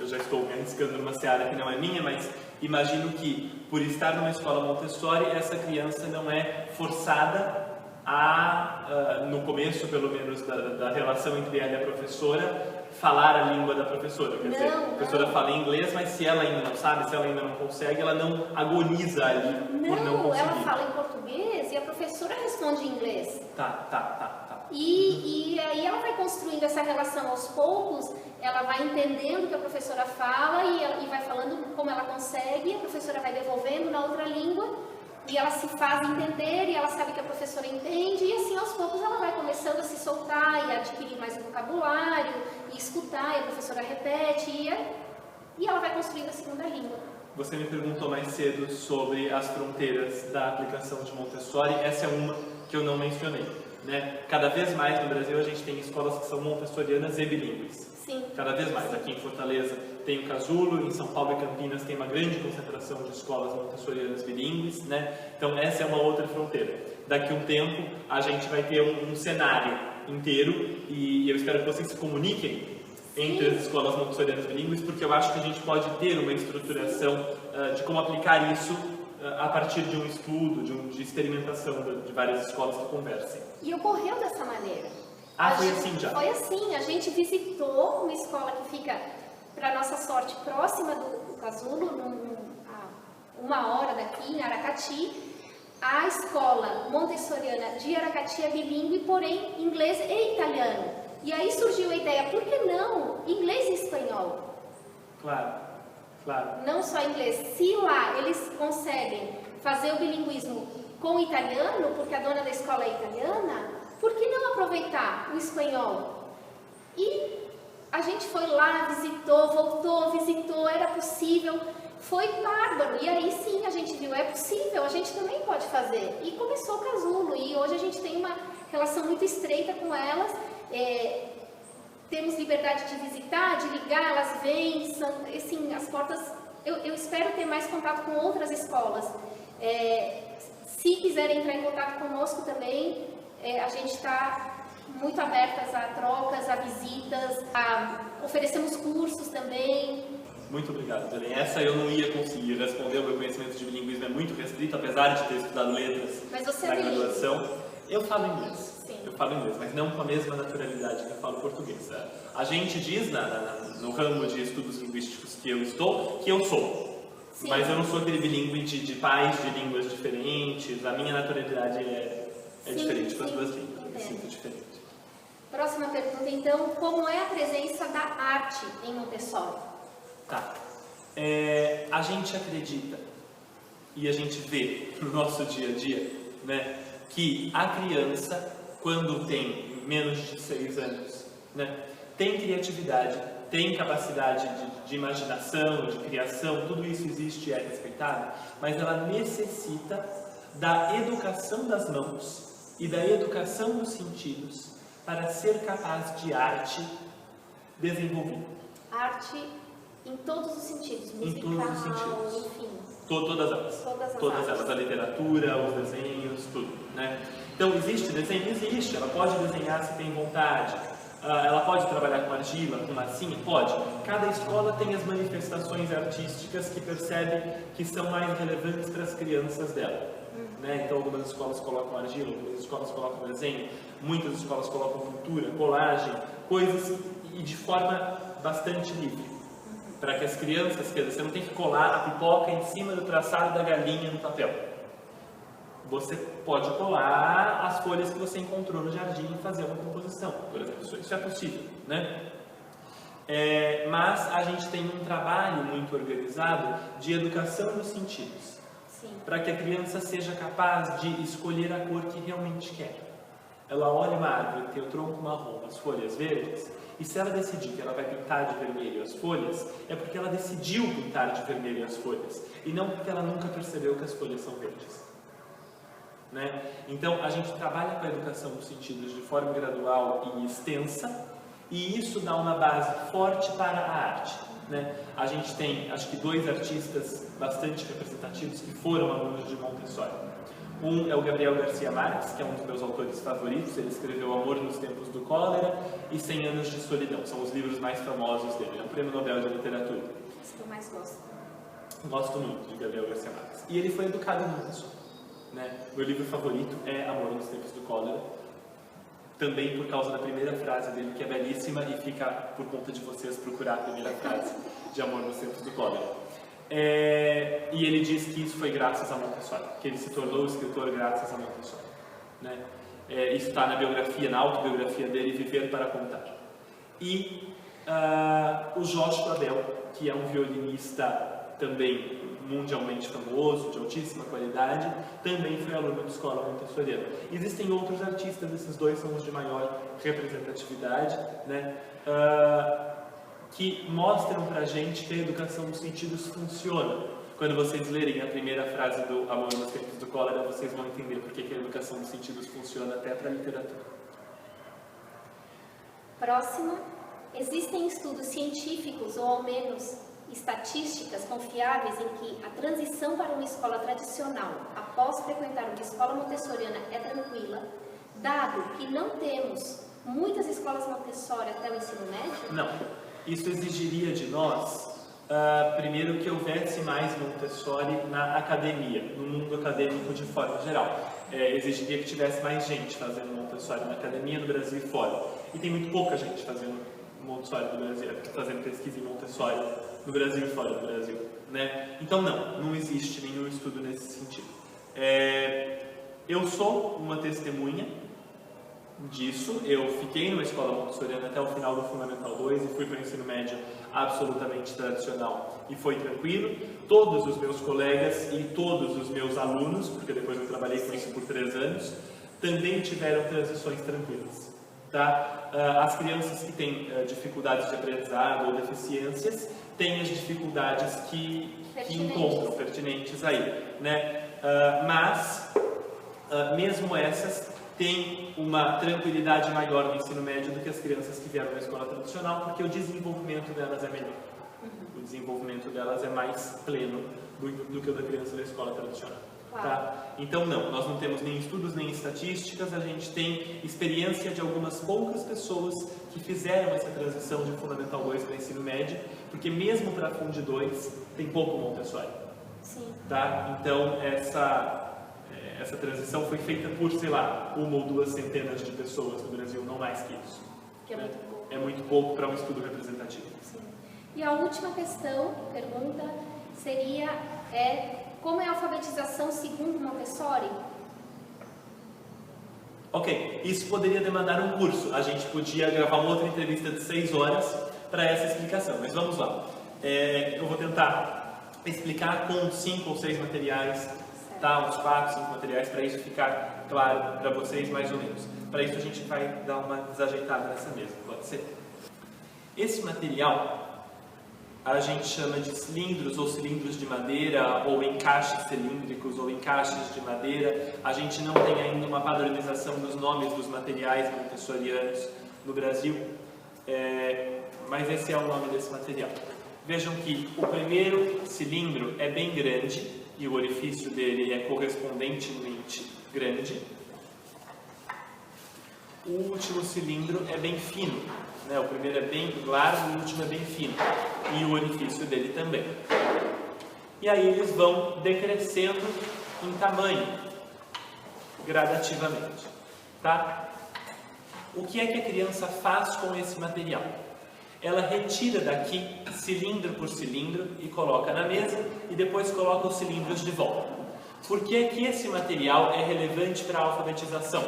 já estou me arriscando numa seara que não é minha, mas imagino que, por estar numa escola Montessori, essa criança não é forçada a, no começo, pelo menos, da relação entre ela e a professora, falar a língua da professora. Quer dizer, a professora fala em inglês, mas se ela ainda não sabe, se ela ainda não consegue, ela não agoniza ali por não conseguir. Ela fala em português e a professora responde em inglês. Tá. E aí ela vai construindo essa relação aos poucos, ela vai entendendo o que a professora fala e vai falando como ela consegue, a professora vai devolvendo na outra língua e ela se faz entender e ela sabe que a professora entende e assim aos poucos ela vai começando a se soltar e a adquirir mais vocabulário e escutar e a professora repete e ela vai construindo a segunda língua. Você me perguntou mais cedo sobre as fronteiras da aplicação de Montessori, essa é uma que eu não mencionei. Né? Cada vez mais no Brasil a gente tem escolas que são montessorianas e bilíngues. Sim. Cada vez mais. Aqui em Fortaleza tem o Casulo, em São Paulo e Campinas tem uma grande concentração de escolas montessorianas bilíngues, né? Então essa é uma outra fronteira. Daqui a um tempo a gente vai ter um cenário inteiro e eu espero que vocês se comuniquem entre as escolas montessorianas bilíngues, porque eu acho que a gente pode ter uma estruturação de como aplicar isso a partir de um estudo, de experimentação de várias escolas que conversem. E ocorreu dessa maneira. Foi assim já? Foi assim, a gente visitou uma escola que fica, para nossa sorte, próxima do Casulo, a 1 hora daqui, em Aracati. A escola montessoriana de Aracati é bilíngue, porém inglês e italiano. E aí surgiu a ideia, por que não inglês e espanhol? Claro. Não só inglês. Se lá eles conseguem fazer o bilinguismo com o italiano, porque a dona da escola é italiana, por que não aproveitar o espanhol? E a gente foi lá, visitou, voltou, visitou, era possível, foi bárbaro. E aí sim a gente viu, é possível, a gente também pode fazer. E começou o Casulo, e hoje a gente tem uma relação muito estreita com elas. Temos liberdade de visitar, de ligar, elas vêm, assim, as portas... Eu espero ter mais contato com outras escolas. Se quiserem entrar em contato conosco também, a gente está muito abertas a trocas, a visitas, oferecemos cursos também. Muito obrigado, Belém. Essa eu não ia conseguir responder, o meu conhecimento de bilinguismo é muito restrito, apesar de ter estudado letras na graduação. Eu falo inglês. Sim. Eu falo inglês, mas não com a mesma naturalidade que eu falo português. A gente diz no ramo de estudos linguísticos que eu estou, que eu sou. Sim. Mas eu não sou aquele bilíngue de pais de línguas diferentes. A minha naturalidade é diferente com as duas línguas. Eu me sinto diferente. Próxima pergunta, então, como é a presença da arte em Montessori? Tá. A gente acredita e a gente vê no nosso dia a dia, né, que a criança, quando tem menos de 6 anos, né, tem criatividade, tem capacidade de imaginação, de criação, tudo isso existe e é respeitado, mas ela necessita da educação das mãos e da educação dos sentidos para ser capaz de arte desenvolvida. Arte em todos os sentidos, musical, em todos os sentidos. enfim. Todas elas. Todas elas. A literatura, os desenhos, tudo, né? Então, existe desenho? Existe. Ela pode desenhar se tem vontade. Ela pode trabalhar com argila, com massinha? Pode. Cada escola tem as manifestações artísticas que percebe que são mais relevantes para as crianças dela. Né? Então, algumas escolas colocam argila, algumas escolas colocam desenho, muitas escolas colocam pintura, colagem, coisas e de forma bastante livre. Para que as crianças, quer dizer, você não tem que colar a pipoca em cima do traçado da galinha no papel. Você pode colar as folhas que você encontrou no jardim e fazer uma composição, por exemplo. Isso é possível, né? Mas a gente tem um trabalho muito organizado de educação dos sentidos. Para que a criança seja capaz de escolher a cor que realmente quer. Ela olha uma árvore que tem o tronco marrom, as folhas verdes, e se ela decidir que ela vai pintar de vermelho as folhas, é porque ela decidiu pintar de vermelho as folhas, e não porque ela nunca percebeu que as folhas são verdes. Né? Então, a gente trabalha com a educação dos sentidos de forma gradual e extensa, e isso dá uma base forte para a arte. Né? A gente tem, acho que 2 artistas bastante representativos que foram alunos de Montessori. Um é o Gabriel Garcia Marques, que é um dos meus autores favoritos. Ele escreveu Amor nos Tempos do Cólera e 100 Anos de Solidão. São os livros mais famosos dele. É um prêmio Nobel de Literatura. Esse que eu mais gosto. Gosto muito de Gabriel Garcia Marques. E ele foi educado em Montessori. Né? Meu livro favorito é Amor nos Tempos do Cólera. Também por causa da primeira frase dele, que é belíssima, e fica por conta de vocês procurar a primeira frase de Amor nos Tempos do Cólera. E ele diz que isso foi graças a Montessori, que ele se tornou escritor graças a Montessori. Né? Isso está na biografia, na autobiografia dele, Viver para Contar. E o Joshua Bell, que é um violinista também mundialmente famoso, de altíssima qualidade, também foi aluno de escola montessoriana. Existem outros artistas, esses 2 são os de maior representatividade, né? Que mostram pra gente que a educação dos sentidos funciona. Quando vocês lerem a primeira frase do Amor nos Tempos do Cólera, vocês vão entender por que a educação dos sentidos funciona até para a literatura. Próxima. Existem estudos científicos, ou ao menos estatísticas confiáveis, em que a transição para uma escola tradicional, após frequentar uma escola montessoriana, é tranquila, dado que não temos muitas escolas Montessori até o ensino médio? Não. Isso exigiria de nós, primeiro, que houvesse mais Montessori na academia, no mundo acadêmico de forma geral. Exigiria que tivesse mais gente fazendo Montessori na academia, no Brasil e fora. E tem muito pouca gente fazendo Montessori no Brasil, fazendo pesquisa em Montessori no Brasil e fora do Brasil. Né? Então, não existe nenhum estudo nesse sentido. Eu sou uma testemunha disso. Eu fiquei numa escola montessoriana até o final do Fundamental 2 e fui para o ensino médio absolutamente tradicional e foi tranquilo. Todos os meus colegas e todos os meus alunos, porque depois eu trabalhei com isso por 3 anos, também tiveram transições tranquilas. Tá? As crianças que têm dificuldades de aprendizado ou deficiências têm as dificuldades que encontram pertinentes aí. Né? Mas, mesmo essas, tem uma tranquilidade maior no ensino médio do que as crianças que vieram da escola tradicional, porque o desenvolvimento delas é melhor. O desenvolvimento delas é mais pleno do que o da criança da escola tradicional. Tá? Então, nós não temos nem estudos, nem estatísticas, a gente tem experiência de algumas poucas pessoas que fizeram essa transição de Fundamental 2 para ensino médio, porque mesmo para Fund 2 tem pouco Montessori. Sim. Tá? Então, essa transição foi feita por, sei lá, 1 ou 2 centenas de pessoas no Brasil, não mais que isso. Que é muito pouco. É muito pouco para um estudo representativo. Sim. E a última pergunta seria, como é a alfabetização segundo Montessori? Ok, isso poderia demandar um curso. A gente podia gravar uma outra entrevista de 6 horas para essa explicação, mas vamos lá. Eu vou tentar explicar com 5 ou 6 materiais, tá? Uns 4, 5 materiais, para isso ficar claro para vocês mais ou menos. Para isso a gente vai dar uma desajeitada nessa mesa, pode ser? Esse material a gente chama de cilindros ou cilindros de madeira, ou encaixes cilíndricos ou encaixes de madeira. A gente não tem ainda uma padronização dos nomes dos materiais montessorianos no Brasil, mas esse é o nome desse material. Vejam que o primeiro cilindro é bem grande e o orifício dele é correspondentemente grande. O último cilindro é bem fino, né? O primeiro é bem largo e o último é bem fino, e o orifício dele também. E aí eles vão decrescendo em tamanho, gradativamente, tá? O que é que a criança faz com esse material? Ela retira daqui cilindro por cilindro e coloca na mesa, e depois coloca os cilindros de volta. Por que que esse material é relevante para a alfabetização?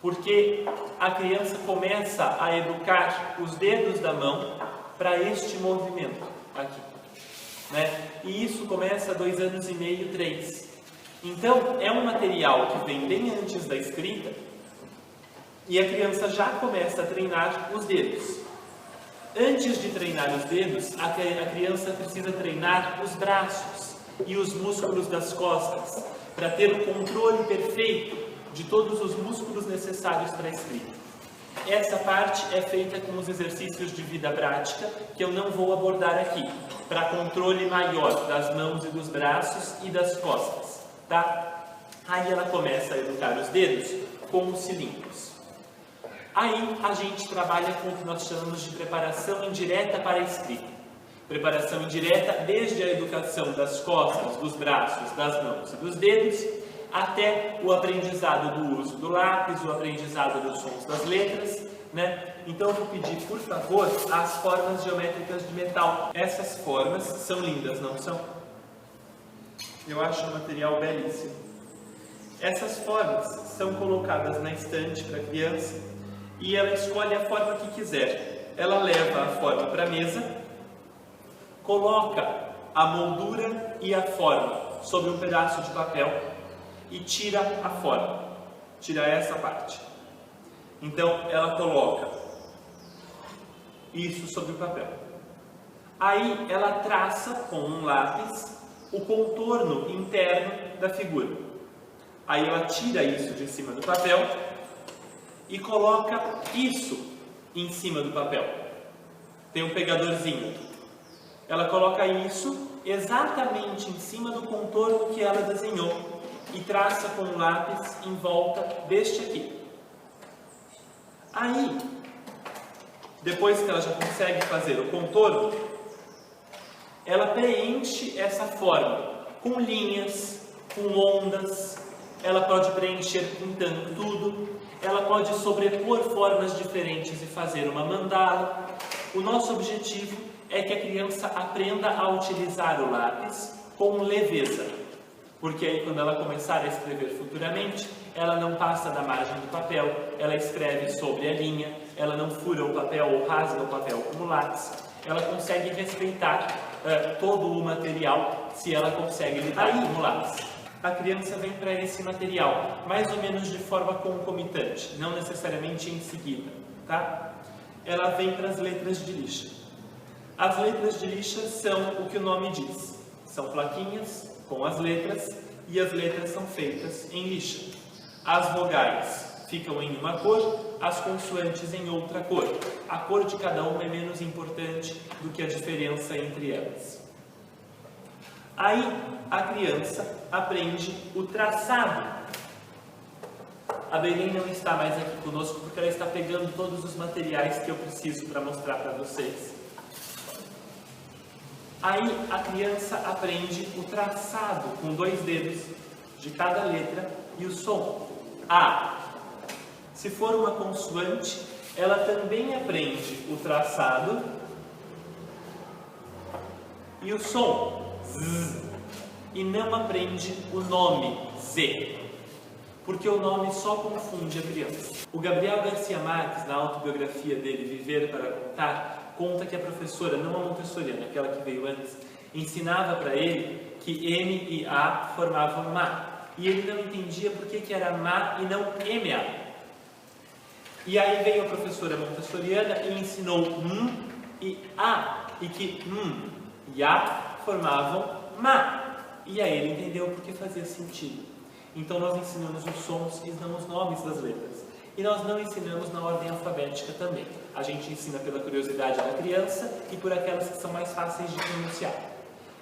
Porque a criança começa a educar os dedos da mão para este movimento aqui, né? E isso começa a 2 anos e meio, 3. Então, é um material que vem bem antes da escrita e a criança já começa a treinar os dedos. Antes de treinar os dedos, a criança precisa treinar os braços e os músculos das costas para ter o controle perfeito de todos os músculos necessários para a escrita. Essa parte é feita com os exercícios de vida prática, que eu não vou abordar aqui, para controle maior das mãos e dos braços e das costas, tá? Aí ela começa a educar os dedos com os cilindros. Aí a gente trabalha com o que nós chamamos de preparação indireta para a escrita. Preparação indireta desde a educação das costas, dos braços, das mãos e dos dedos, até o aprendizado do uso do lápis, o aprendizado dos sons das letras, né? Então eu vou pedir, por favor, as formas geométricas de metal. Essas formas são lindas, não são? Eu acho o material belíssimo. Essas formas são colocadas na estante para a criança e ela escolhe a forma que quiser. Ela leva a forma para a mesa, coloca a moldura e a forma sobre um pedaço de papel e tira a forma, tira essa parte. Então ela coloca isso sobre o papel. Aí ela traça com um lápis o contorno interno da figura. Aí ela tira isso de cima do papel e coloca isso em cima do papel. Tem um pegadorzinho. Ela coloca isso exatamente em cima do contorno que ela desenhou e traça com um lápis em volta deste aqui. Aí, depois que ela já consegue fazer o contorno, ela preenche essa forma com linhas, com ondas, ela pode preencher pintando tudo, ela pode sobrepor formas diferentes e fazer uma mandala. O nosso objetivo é que a criança aprenda a utilizar o lápis com leveza. Porque aí quando ela começar a escrever futuramente, ela não passa da margem do papel, ela escreve sobre a linha, ela não fura o papel ou rasga o papel como lápis, ela consegue respeitar todo o material se ela consegue lidar com o lápis. A criança vem para esse material, mais ou menos de forma concomitante, não necessariamente em seguida, tá? Ela vem para as letras de lixa. As letras de lixa são o que o nome diz, são plaquinhas com as letras, e as letras são feitas em lixa. As vogais ficam em uma cor, as consoantes em outra cor. A cor de cada uma é menos importante do que a diferença entre elas. Aí a criança aprende o traçado. A Belém não está mais aqui conosco porque ela está pegando todos os materiais que eu preciso para mostrar para vocês. Aí a criança aprende o traçado com 2 dedos de cada letra e o som. A. Se for uma consoante, ela também aprende o traçado e o som. Z. E não aprende o nome Z. porque o nome só confunde a criança. O Gabriel Garcia Marques, na autobiografia dele, Viver para Contar, conta que a professora, não a montessoriana, aquela que veio antes, ensinava para ele que M e A formavam MA. E ele não entendia por que era MA e não MA. E aí veio a professora montessoriana e ensinou e A, e que e A formavam MA. E aí ele entendeu porque fazia sentido. Então nós ensinamos os sons e não os nomes das letras. E nós não ensinamos na ordem alfabética também. A gente ensina pela curiosidade da criança e por aquelas que são mais fáceis de pronunciar.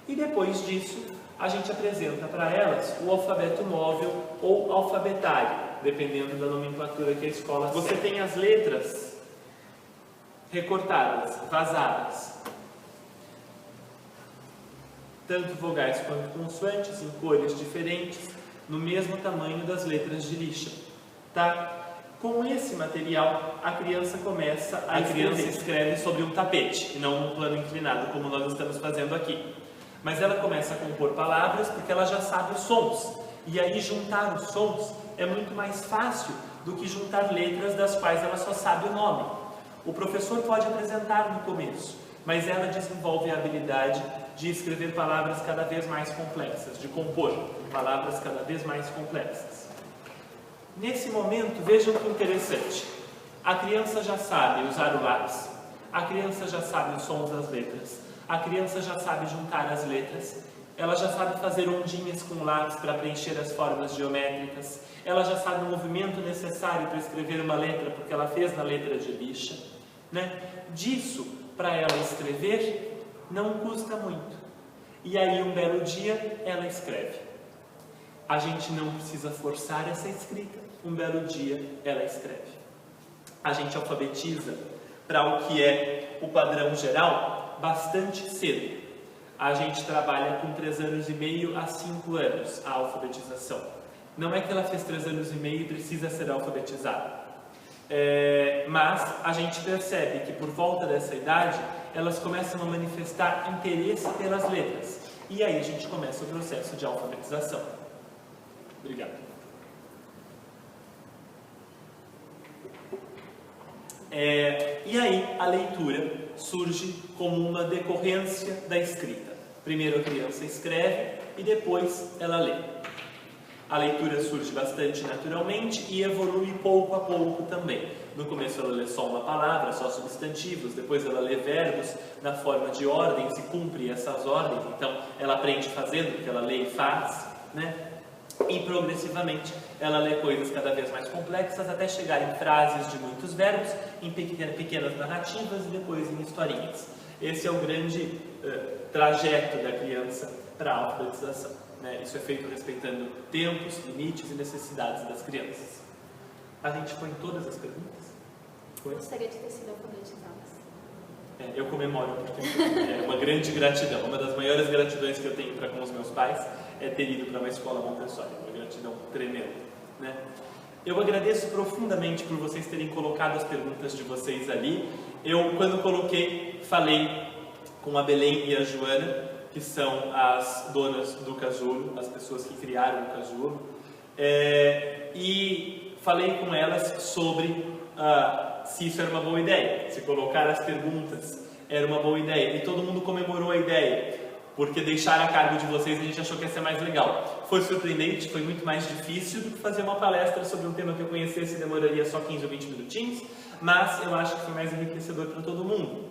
E depois disso, a gente apresenta para elas o alfabeto móvel ou alfabetário, dependendo da nomenclatura que a escola segue. Você tem as letras recortadas, vazadas, tanto vogais quanto consoantes, em cores diferentes, no mesmo tamanho das letras de lixa, tá? Com esse material, a criança começa a escreve sobre um tapete, e não num plano inclinado, como nós estamos fazendo aqui. Mas ela começa a compor palavras porque ela já sabe os sons. E aí juntar os sons é muito mais fácil do que juntar letras das quais ela só sabe o nome. O professor pode apresentar no começo, mas ela desenvolve a habilidade de escrever palavras cada vez mais complexas, de compor palavras cada vez mais complexas. Nesse momento, vejam que interessante. A criança já sabe usar o lápis, a criança já sabe os sons das letras, a criança já sabe juntar as letras, ela já sabe fazer ondinhas com o lápis para preencher as formas geométricas, ela já sabe o movimento necessário para escrever uma letra, porque ela fez na letra de lixa, né? Disso, para ela escrever, não custa muito. E aí, um belo dia, ela escreve. A gente não precisa forçar essa escrita. Um belo dia, ela escreve. A gente alfabetiza para o que é o padrão geral bastante cedo. A gente trabalha com 3 anos e meio a 5 anos a alfabetização. Não é que ela fez 3 anos e meio e precisa ser alfabetizada. Mas a gente percebe que por volta dessa idade, elas começam a manifestar interesse pelas letras. E aí a gente começa o processo de alfabetização. Obrigado. E aí a leitura surge como uma decorrência da escrita. Primeiro a criança escreve e depois ela lê. A leitura surge bastante naturalmente e evolui pouco a pouco também. No começo ela lê só uma palavra, só substantivos, depois ela lê verbos na forma de ordens e cumpre essas ordens, então ela aprende fazendo o que ela lê e faz, né? E progressivamente ela lê coisas cada vez mais complexas até chegar em frases de muitos verbos, em pequenas narrativas e depois em historinhas. Esse é o grande trajeto da criança para a alfabetização, né? Isso é feito respeitando tempos, limites e necessidades das crianças. A gente põe todas as perguntas? Foi? Gostaria de ter sido alfabetizadas. Eu comemoro porque é uma grande gratidão. Uma das maiores gratidões que eu tenho para com os meus pais é ter ido para uma escola Montessori. Uma gratidão tremenda, né? Eu agradeço profundamente por vocês terem colocado as perguntas de vocês ali. Eu, quando coloquei, falei com a Belém e a Joana, que são as donas do casulo, as pessoas que criaram o casulo, e falei com elas sobre se isso era uma boa ideia, se colocar as perguntas era uma boa ideia, e todo mundo comemorou a ideia, porque deixar a cargo de vocês a gente achou que ia ser mais legal. Foi surpreendente, foi muito mais difícil do que fazer uma palestra sobre um tema que eu conhecesse e demoraria só 15 ou 20 minutinhos, mas eu acho que foi mais enriquecedor para todo mundo.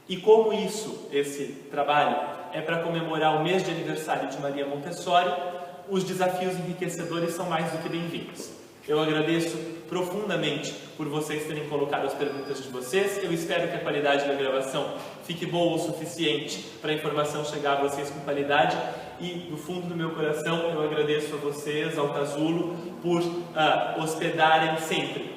E como esse trabalho é para comemorar o mês de aniversário de Maria Montessori, os desafios enriquecedores são mais do que bem-vindos. Eu agradeço profundamente por vocês terem colocado as perguntas de vocês. Eu espero que a qualidade da gravação fique boa o suficiente para a informação chegar a vocês com qualidade. E do fundo do meu coração eu agradeço a vocês, ao Casulo, por hospedarem sempre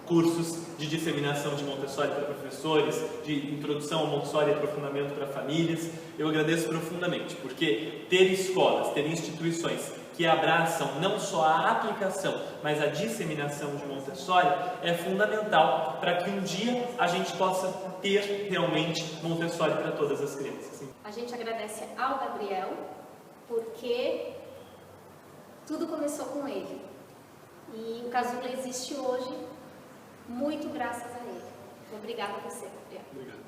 cursos de disseminação de Montessori para professores, de introdução ao Montessori e aprofundamento para famílias. Eu agradeço profundamente, porque ter escolas, ter instituições que abraçam não só a aplicação, mas a disseminação de Montessori é fundamental para que um dia a gente possa ter realmente Montessori para todas as crianças. A gente agradece ao Gabriel, porque tudo começou com ele. E o Casulo existe hoje muito graças a ele. Obrigada a você, Gabriel. Obrigado.